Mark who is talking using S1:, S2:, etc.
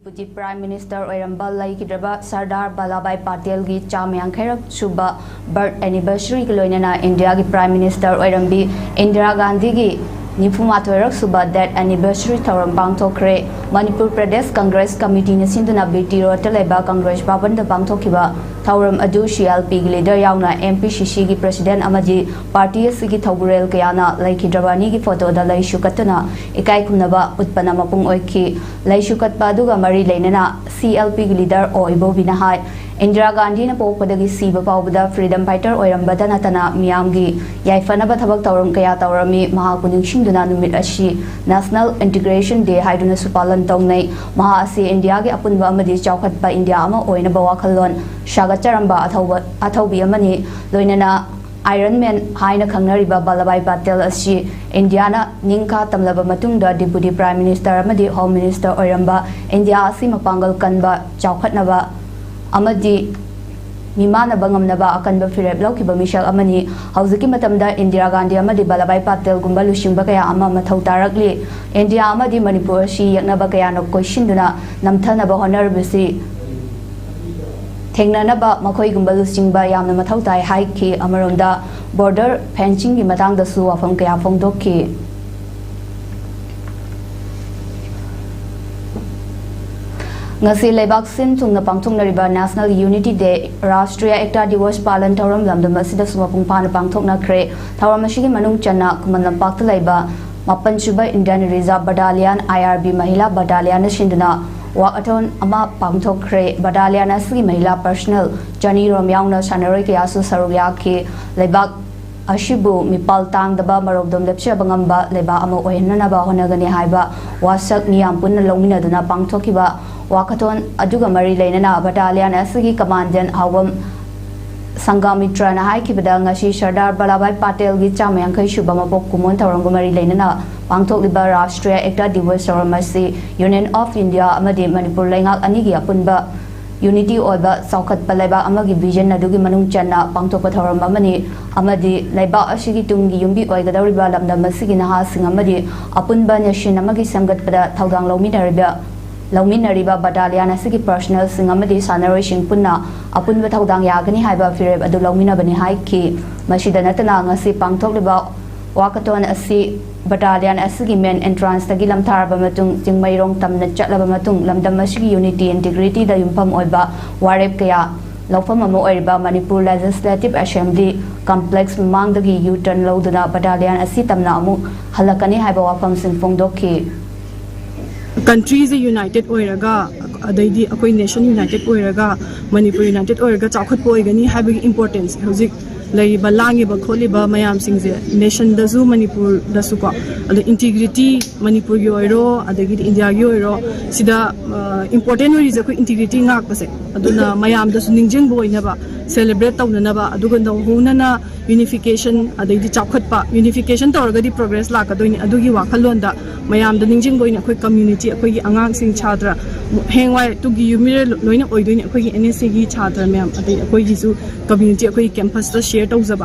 S1: Deputy Prime Minister oiramba laikidraba Sardar Vallabhbhai Patel gi chamayangkhairap suba birth anniversary ki loinana India gi Prime Minister oirambi Indira Gandhi gi Nifumathoirak suba that anniversary thouram pangthokhre Manipur Pradesh Congress Committee na sinduna BT Road leba Congress Bhavan da pangthokhiba thouram adu CLP gi leader yauna MPCC gi president amaji party asigi thogurel kayana laikidrabani gi photo da laisu katana ikai khumnaba utpana mapung oikhi laisu katpa aduga mari leinana CLP gi leader oibo binahai Indira Gandhi na pokpadagi siba pawbada freedom fighter oirambada natana miyamgi yaifanaba thabak tauram kaya taurami mahaku ningsingduna numit ashi National Integration Day haiduna supalan tawnai maha asi India gi apunba amadi chawkhatpa India ama oinaba wakhallon shagacharamba athaubi amani loinana Ironman haina khangnariba Vallabhbhai Patel asi India na ningkha tamlaba matungda Deputy Prime Minister amadi Home Minister oiramba India asi mapangal kanba chawkhatnaba amadi mimana bangamnaba akanba firep laukiba mishal amani hauziki matamda Indira Gandhi amadi Vallabhbhai Patel gumba lushingba kaya ama mathau tarakli India amadi Manipur si yaknaba kaya no koishinduna namthanaba honorabisi thengnanaba makhoi gumba lushingba yamna mathau tai haiki amaronda border fencing gi matangda su wafam kaya phongdokki ngasi lebak sin thungna pangthoknariba National Unity Day Rashtriya Ekta Diwas Palan Thauram lamdam asida sumapung phana pangthoknakhre thauram asigi manung channa Khuman Lampakta laiba mapan suba Indian Reserve Battalion IRB Mahila Battalion sinduna wakathon ama pangthokre battalion asigi Mahila Personnel Jani Romyaungna sanaroi kayasu sarugya lebak ashibu mipal tangdaba marodom lepcha bangamba leba ama ohenanaba honagani haiba wasak niyam punna longminaduna pangthokiba wakathon aduga mari leinana battalion asigi commandant hawam Sangamitra na haikibada ngasi Sardar Vallabhbhai Patel gi chamayangkhai suba mapok kumon thauram mari leinana pangthokliba Rashtriya Ekta Diwas Thauramasi Union of India amadi Manipur laingak anigi apunba Unity oiba saukhat palaiba amagi vision adugi manung channa pangthokpa thauram amani amadi laiba asigi tungi yumbi oigadawriba lamdam asigi naha sing amadi apunba nation amagi samgatpada thaudang lauminariba battalion asigi personnel sing amadi sanaroi sing punna apunba thaudang yagani haiba fireb adu lauminabani haiki masida natana ngasi pangthokliba wakathon asi battalion asigi main entrance tagi lamtharba matung jingmairong tamna chatlaba matung lamdam asigi unity integrity da yumpham oiba warep kaya laufam ama oiriba Manipur Legislative Assembly complex mangdagi U-turn loduna battalion asi tamna amu halakani haiba wafam sing phongdokhi
S2: countries united oiraga adaidi akoi nation united oiraga Manipur united oiraga chawkhatpo oigani haibagi importance hojik laiba langiba kholiba mayam singje nation dazu Manipur dasu ko ado integrity Manipur gi oiro adagi India gi oiro sida important reason ko integrity ngak pase aduna mayam dasu ningjeng boinaba celebrate tawnanaba aduga honana unification adagi chawkhatpa unification torgadi progress lakadoini adugi wakhalonda mayam da ningjeng boina khoi community akoi angang sing chadra hengwai tugi yumire loina oidoini akoi NSC gi chadra mayam adai akoi gi su community akoi campus ta share tawzaba